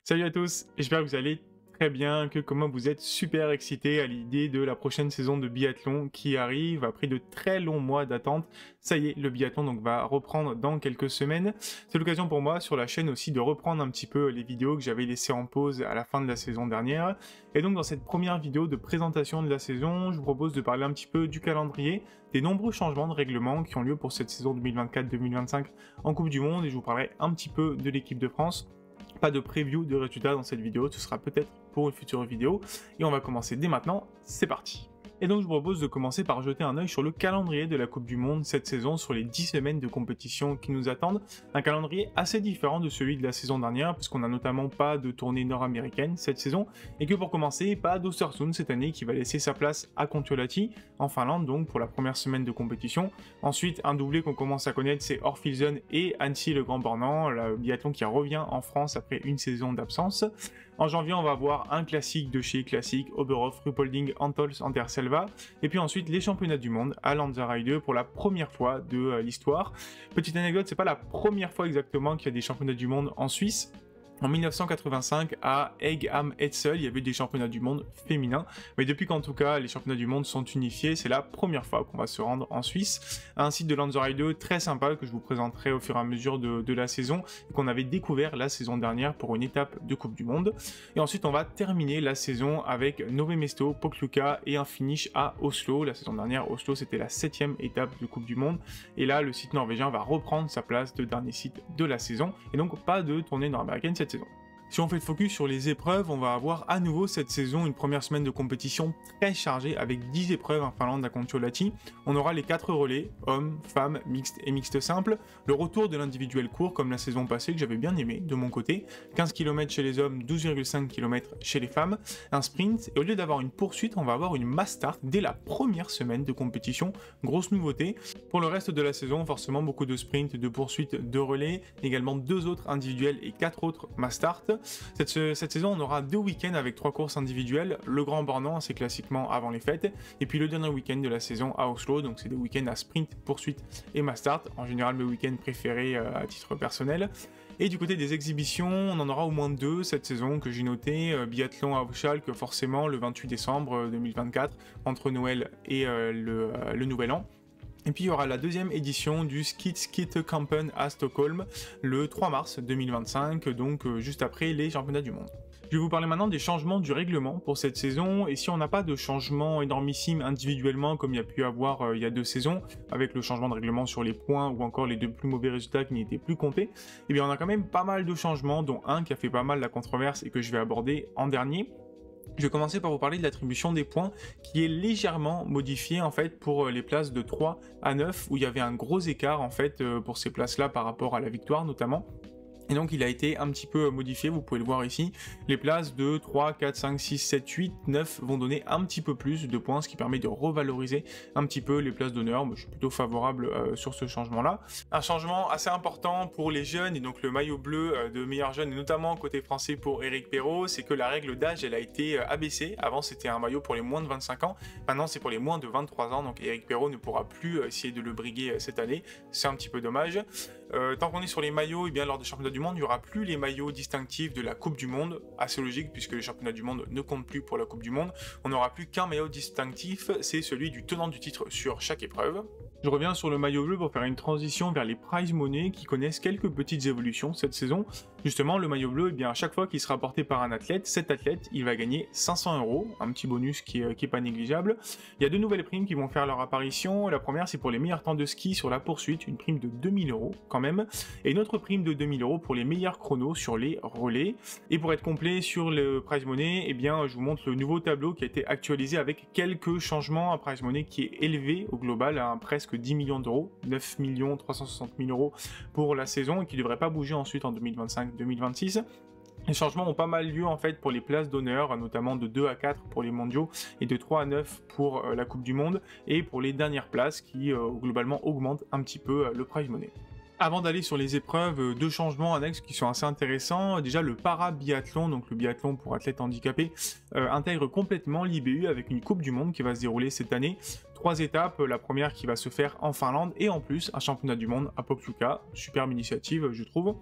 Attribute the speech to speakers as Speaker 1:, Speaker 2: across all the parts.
Speaker 1: Salut à tous, j'espère que vous allez très bien, que comment vous êtes super excités à l'idée de la prochaine saison de biathlon qui arrive après de très longs mois d'attente. Ça y est, le biathlon donc va reprendre dans quelques semaines. C'est l'occasion pour moi sur la chaîne aussi de reprendre un petit peu les vidéos que j'avais laissées en pause à la fin de la saison dernière. Et donc dans cette première vidéo de présentation de la saison, je vous propose de parler un petit peu du calendrier, des nombreux changements de règlement qui ont lieu pour cette saison 2024-2025 en Coupe du Monde et je vous parlerai un petit peu de l'équipe de France. Pas de preview de résultats dans cette vidéo, ce sera peut-être pour une future vidéo. Et on va commencer dès maintenant, c'est parti. Et donc je vous propose de commencer par jeter un œil sur le calendrier de la Coupe du Monde cette saison, sur les 10 semaines de compétition qui nous attendent. Un calendrier assez différent de celui de la saison dernière, puisqu'on n'a notamment pas de tournée nord-américaine cette saison, et que pour commencer, pas d'Östersund cette année qui va laisser sa place à Kontiolahti, en Finlande donc pour la première semaine de compétition. Ensuite, un doublé qu'on commence à connaître, c'est Orfilsen et Annecy le Grand Bornand, le biathlon qui revient en France après une saison d'absence. En janvier, on va avoir un classique de chez Classique, Oberhof, Ruhpolding, Antols, Anterselva, et puis ensuite les championnats du monde à Lanzarote pour la première fois de l'histoire. Petite anecdote, c'est pas la première fois exactement qu'il y a des championnats du monde en Suisse. En 1985, à Egg am Hetzel, il y avait des championnats du monde féminins, mais depuis qu'en tout cas les championnats du monde sont unifiés, c'est la première fois qu'on va se rendre en Suisse. Un site de Lanzarote très sympa que je vous présenterai au fur et à mesure de la saison, et qu'on avait découvert la saison dernière pour une étape de Coupe du Monde. Et ensuite on va terminer la saison avec Nové Mesto, Pokljuka et un finish à Oslo. La saison dernière, Oslo c'était la 7ème étape de Coupe du Monde, et là le site norvégien va reprendre sa place de dernier site de la saison, et donc pas de tournée nord-américaine cette saison. Si on fait le focus sur les épreuves, on va avoir à nouveau cette saison une première semaine de compétition très chargée avec 10 épreuves en Finlande à Kontiolahti. On aura les 4 relais, hommes, femmes, mixtes et mixtes simples, le retour de l'individuel court comme la saison passée que j'avais bien aimé de mon côté, 15 km chez les hommes, 12,5 km chez les femmes, un sprint, et au lieu d'avoir une poursuite, on va avoir une mass start dès la première semaine de compétition, grosse nouveauté. Pour le reste de la saison, forcément beaucoup de sprints, de poursuites, de relais, également 2 autres individuels et 4 autres mass start. Cette saison, on aura 2 week-ends avec 3 courses individuelles, le Grand Bornand, c'est classiquement avant les fêtes, et puis le dernier week-end de la saison à Oslo, donc c'est des week-ends à sprint, poursuite et mass start, en général mes week-ends préférés à titre personnel. Et du côté des exhibitions, on en aura au moins 2 cette saison que j'ai noté, biathlon à Schalke forcément le 28 décembre 2024, entre Noël et le Nouvel An. Et puis il y aura la deuxième édition du Skidkampen à Stockholm le 3 mars 2025, donc juste après les championnats du monde. Je vais vous parler maintenant des changements du règlement pour cette saison, et si on n'a pas de changement énormissime individuellement comme il y a pu avoir il y a 2 saisons, avec le changement de règlement sur les points ou encore les 2 plus mauvais résultats qui n'étaient plus comptés, et bien on a quand même pas mal de changements, dont un qui a fait pas mal la controverse et que je vais aborder en dernier. Je vais commencer par vous parler de l'attribution des points qui est légèrement modifiée en fait pour les places de 3 à 9 où il y avait un gros écart en fait pour ces places-là par rapport à la victoire notamment. Et donc il a été un petit peu modifié, vous pouvez le voir ici. Les places de 3, 4, 5, 6, 7, 8, 9 vont donner un petit peu plus de points, ce qui permet de revaloriser un petit peu les places d'honneur. Je suis plutôt favorable sur ce changement-là. Un changement assez important pour les jeunes, et donc le maillot bleu de meilleur jeune, et notamment côté français pour Eric Perrault, c'est que la règle d'âge, elle a été abaissée. Avant c'était un maillot pour les moins de 25 ans, maintenant c'est pour les moins de 23 ans, donc Eric Perrault ne pourra plus essayer de le briguer cette année. C'est un petit peu dommage. Tant qu'on est sur les maillots, et bien lors des championnats du monde, il n'y aura plus les maillots distinctifs de la Coupe du Monde, assez logique puisque les championnats du monde ne comptent plus pour la Coupe du Monde. On n'aura plus qu'un maillot distinctif, c'est celui du tenant du titre sur chaque épreuve. Je reviens sur le maillot bleu pour faire une transition vers les prize money qui connaissent quelques petites évolutions cette saison. Justement, le maillot bleu, eh bien, à chaque fois qu'il sera porté par un athlète, cet athlète, il va gagner 500 €, un petit bonus qui est pas négligeable. Il y a 2 nouvelles primes qui vont faire leur apparition. La première, c'est pour les meilleurs temps de ski sur la poursuite, une prime de 2000 € quand même, et une autre prime de 2000 € pour les meilleurs chronos sur les relais. Et pour être complet sur le prize money, eh bien, je vous montre le nouveau tableau qui a été actualisé avec quelques changements. Un prize money qui est élevé au global à presque 10 millions d'euros, 9 360 000 € pour la saison, et qui ne devrait pas bouger ensuite en 2025-2026. Les changements ont pas mal lieu en fait pour les places d'honneur, notamment de 2 à 4 pour les mondiaux et de 3 à 9 pour la Coupe du Monde, et pour les dernières places qui globalement augmentent un petit peu le prize money. Avant d'aller sur les épreuves, 2 changements annexes qui sont assez intéressants. Déjà le para-biathlon, donc le biathlon pour athlètes handicapés, intègre complètement l'IBU avec une Coupe du Monde qui va se dérouler cette année. 3 étapes, la première qui va se faire en Finlande, et en plus un championnat du monde à Pokljuka. Superbe initiative je trouve.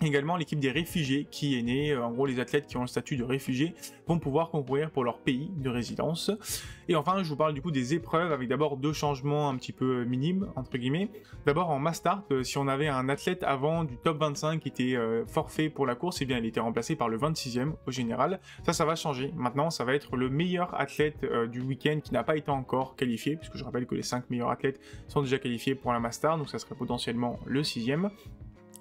Speaker 1: Également l'équipe des réfugiés qui est née, en gros les athlètes qui ont le statut de réfugiés vont pouvoir concourir pour leur pays de résidence. Et enfin je vous parle du coup des épreuves avec d'abord 2 changements un petit peu minimes entre guillemets. D'abord en mass start, si on avait un athlète avant du top 25 qui était forfait pour la course, et bien il était remplacé par le 26e au général. Ça va changer. Maintenant ça va être le meilleur athlète du week-end qui n'a pas été encore qualifié, puisque je rappelle que les 5 meilleurs athlètes sont déjà qualifiés pour la mass start, donc ça serait potentiellement le 6e.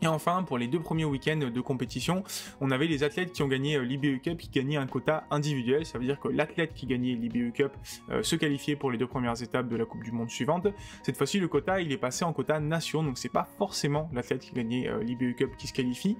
Speaker 1: Et enfin, pour les 2 premiers week-ends de compétition, on avait les athlètes qui ont gagné l'IBU Cup qui gagnaient un quota individuel. Ça veut dire que l'athlète qui gagnait l'IBU Cup se qualifiait pour les 2 premières étapes de la Coupe du Monde suivante. Cette fois-ci, le quota, il est passé en quota nation, donc c'est pas forcément l'athlète qui gagnait l'IBU Cup qui se qualifie.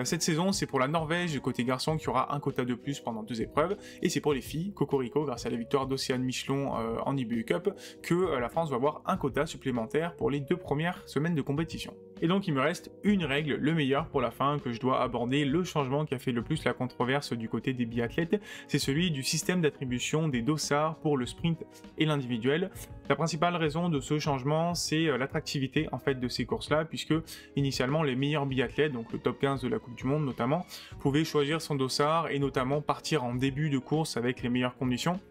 Speaker 1: Cette saison, c'est pour la Norvège, côté garçon, qui aura un quota de plus pendant 2 épreuves. Et c'est pour les filles, Cocorico, grâce à la victoire d'Océane Michelon en IBU Cup, que la France va avoir un quota supplémentaire pour les 2 premières semaines de compétition. Et donc il me reste une règle, le meilleur pour la fin, que je dois aborder, le changement qui a fait le plus la controverse du côté des biathlètes, c'est celui du système d'attribution des dossards pour le sprint et l'individuel. La principale raison de ce changement, c'est l'attractivité en fait de ces courses-là, puisque initialement les meilleurs biathlètes, donc le top 15 de la Coupe du Monde notamment, pouvaient choisir son dossard et notamment partir en début de course avec les meilleures conditions.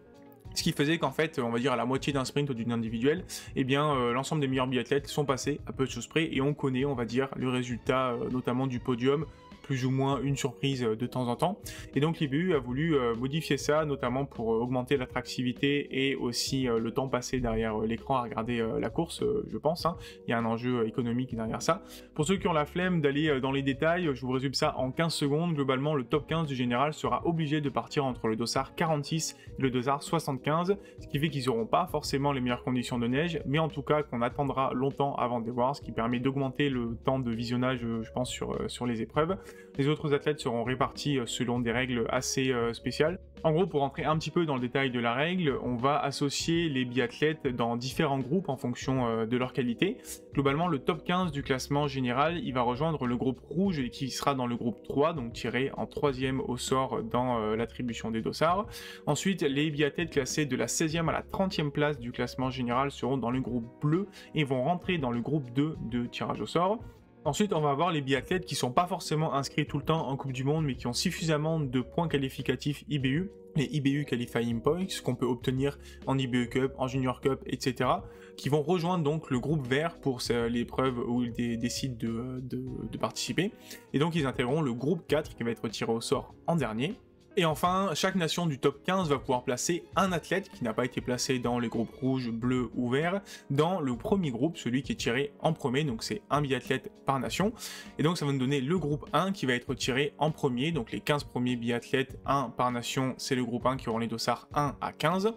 Speaker 1: Ce qui faisait qu'en fait, on va dire à la moitié d'un sprint ou d'une individuelle, eh bien l'ensemble des meilleurs biathlètes sont passés à peu de choses près et on connaît, on va dire, le résultat notamment du podium, plus ou moins une surprise de temps en temps. Et donc l'IBU a voulu modifier ça, notamment pour augmenter l'attractivité et aussi le temps passé derrière l'écran à regarder la course, je pense. Hein. Il y a un enjeu économique derrière ça. Pour ceux qui ont la flemme d'aller dans les détails, je vous résume ça en 15 secondes. Globalement, le top 15 du général sera obligé de partir entre le dossard 46 et le dossard 75, ce qui fait qu'ils n'auront pas forcément les meilleures conditions de neige, mais en tout cas qu'on attendra longtemps avant de les voir, ce qui permet d'augmenter le temps de visionnage, je pense, sur les épreuves. Les autres athlètes seront répartis selon des règles assez spéciales. En gros, pour rentrer un petit peu dans le détail de la règle, on va associer les biathlètes dans différents groupes en fonction de leur qualité. Globalement, le top 15 du classement général, il va rejoindre le groupe rouge et qui sera dans le groupe 3, donc tiré en 3e au sort dans l'attribution des dossards. Ensuite, les biathlètes classés de la 16e à la 30e place du classement général seront dans le groupe bleu et vont rentrer dans le groupe 2 de tirage au sort. Ensuite, on va avoir les biathlètes qui sont pas forcément inscrits tout le temps en Coupe du Monde, mais qui ont suffisamment de points qualificatifs IBU, les IBU Qualifying Points, qu'on peut obtenir en IBU Cup, en Junior Cup, etc., qui vont rejoindre donc le groupe vert pour l'épreuve où ils décident de participer. Et donc, ils intégreront le groupe 4 qui va être tiré au sort en dernier. Et enfin, chaque nation du top 15 va pouvoir placer un athlète qui n'a pas été placé dans les groupes rouge, bleu ou vert, dans le premier groupe, celui qui est tiré en premier, donc c'est un biathlète par nation. Et donc ça va nous donner le groupe 1 qui va être tiré en premier, donc les 15 premiers biathlètes, 1 par nation, c'est le groupe 1 qui auront les dossards 1 à 15.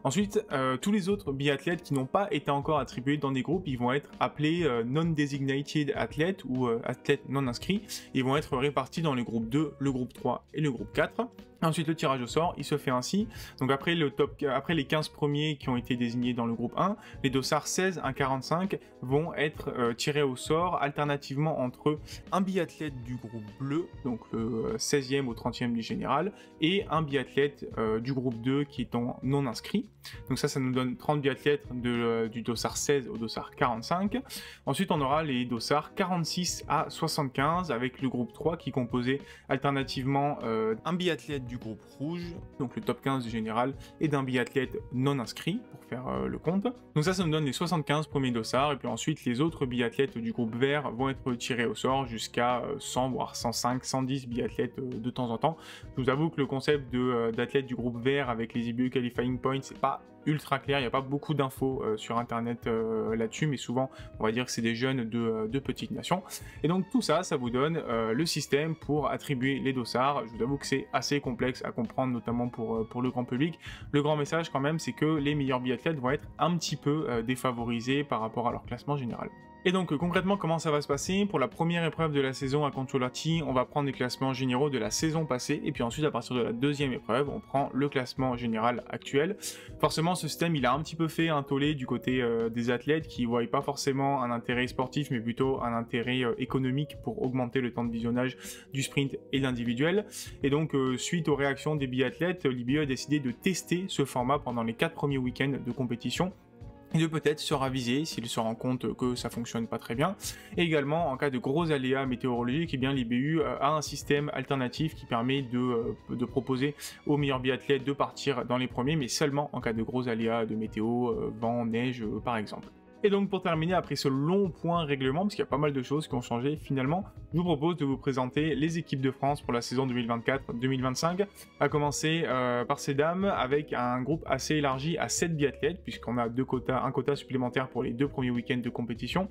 Speaker 1: Ensuite, tous les autres biathlètes qui n'ont pas été encore attribués dans des groupes, ils vont être appelés non-designated athlètes ou athlètes non inscrits. Ils vont être répartis dans le groupe 2, le groupe 3 et le groupe 4. Ensuite, le tirage au sort, il se fait ainsi. Donc après les 15 premiers qui ont été désignés dans le groupe 1, les dossards 16 à 45 vont être tirés au sort alternativement entre un biathlète du groupe bleu, donc le 16e au 30e du général, et un biathlète du groupe 2 qui est non inscrit. Donc ça nous donne 30 biathlètes du dossard 16 au dossard 45. Ensuite, on aura les dossards 46 à 75 avec le groupe 3 qui est composé alternativement un biathlète du groupe rouge, donc le top 15 du général, et d'un biathlète non inscrit, pour faire le compte. Donc ça nous donne les 75 premiers dossards, et puis ensuite les autres biathlètes du groupe vert vont être tirés au sort jusqu'à 100, voire 105, 110 biathlètes de temps en temps. Je vous avoue que le concept d'athlète du groupe vert avec les IBU Qualifying Points, c'est pas ultra clair, il n'y a pas beaucoup d'infos sur internet là-dessus, mais souvent on va dire que c'est des jeunes de petites nations. Et donc tout ça, ça vous donne le système pour attribuer les dossards. Je vous avoue que c'est assez complexe à comprendre, notamment pour le grand public. Le grand message quand même, c'est que les meilleurs biathlètes vont être un petit peu défavorisés par rapport à leur classement général. Et donc concrètement, comment ça va se passer? Pour la première épreuve de la saison à Kontiolahti, on va prendre les classements généraux de la saison passée, et puis ensuite à partir de la deuxième épreuve, on prend le classement général actuel. Forcément, ce système, il a un petit peu fait un tollé du côté des athlètes qui ne voient pas forcément un intérêt sportif, mais plutôt un intérêt économique pour augmenter le temps de visionnage du sprint et de l'individuel. Et donc, suite aux réactions des biathlètes, l'IBU a décidé de tester ce format pendant les 4 premiers week-ends de compétition. et de peut-être se raviser s'il se rend compte que ça fonctionne pas très bien. Et également, en cas de gros aléas météorologiques, eh bien l'IBU a un système alternatif qui permet de proposer aux meilleurs biathlètes de partir dans les premiers, mais seulement en cas de gros aléas de météo, vent, neige par exemple. Et donc pour terminer, après ce long point règlement, parce qu'il y a pas mal de choses qui ont changé finalement, je vous propose de vous présenter les équipes de France pour la saison 2024-2025, à commencer par ces dames avec un groupe assez élargi à 7 biathlètes, puisqu'on a un quota supplémentaire pour les 2 premiers week-ends de compétition.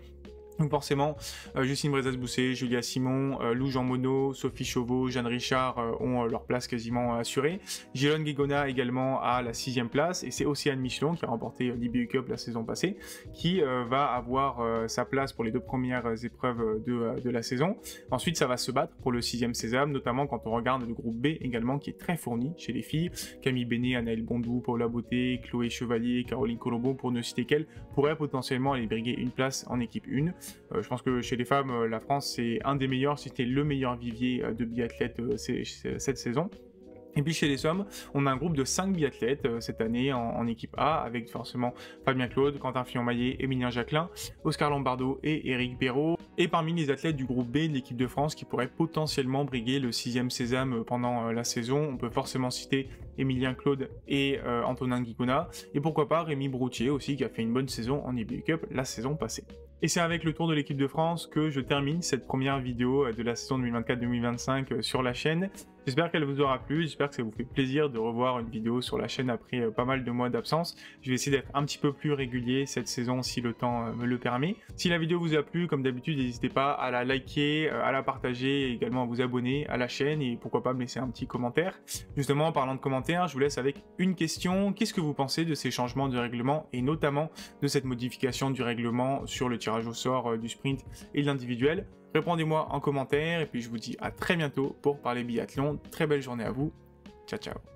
Speaker 1: Donc forcément, Justine Brezas-Bousset, Julia Simon, Lou Jean Monod, Sophie Chauveau, Jeanne Richard ont leur place quasiment assurée. Gilone Guigona également à la 6e place, et c'est Océane Michelon qui a remporté l'IBU Cup la saison passée, qui va avoir sa place pour les 2 premières épreuves de la saison. Ensuite, ça va se battre pour le 6e sésame, notamment quand on regarde le groupe B également, qui est très fourni chez les filles. Camille Bénet, Anaëlle Bondou, Paula Beauté, Chloé Chevalier, Caroline Colombo, pour ne citer qu'elles, pourraient potentiellement aller briguer une place en équipe 1. Je pense que chez les femmes, la France c'est un des meilleurs, si c'était le meilleur vivier de biathlètes cette saison. Et puis chez les hommes, on a un groupe de 5 biathlètes cette année en équipe A, avec forcément Fabien Claude, Quentin Fillon-Maillet, Émilien Jacquelin, Oscar Lombardo et Éric Perrault. Et parmi les athlètes du groupe B de l'équipe de France qui pourraient potentiellement briguer le 6e sésame pendant la saison, on peut forcément citer Émilien Claude et Antonin Guigona, et pourquoi pas Rémi Broutier aussi, qui a fait une bonne saison en IBU Cup la saison passée. Et c'est avec le tour de l'équipe de France que je termine cette première vidéo de la saison 2024-2025 sur la chaîne. J'espère qu'elle vous aura plu, j'espère que ça vous fait plaisir de revoir une vidéo sur la chaîne après pas mal de mois d'absence. Je vais essayer d'être un petit peu plus régulier cette saison si le temps me le permet. Si la vidéo vous a plu, comme d'habitude, n'hésitez pas à la liker, à la partager, et également à vous abonner à la chaîne et pourquoi pas me laisser un petit commentaire. Justement, en parlant de commentaires, je vous laisse avec une question. Qu'est-ce que vous pensez de ces changements de règlement et notamment de cette modification du règlement sur le tirage au sort du sprint et de l'individuel? Répondez-moi en commentaire et puis je vous dis à très bientôt pour parler biathlon. Très belle journée à vous. Ciao ciao.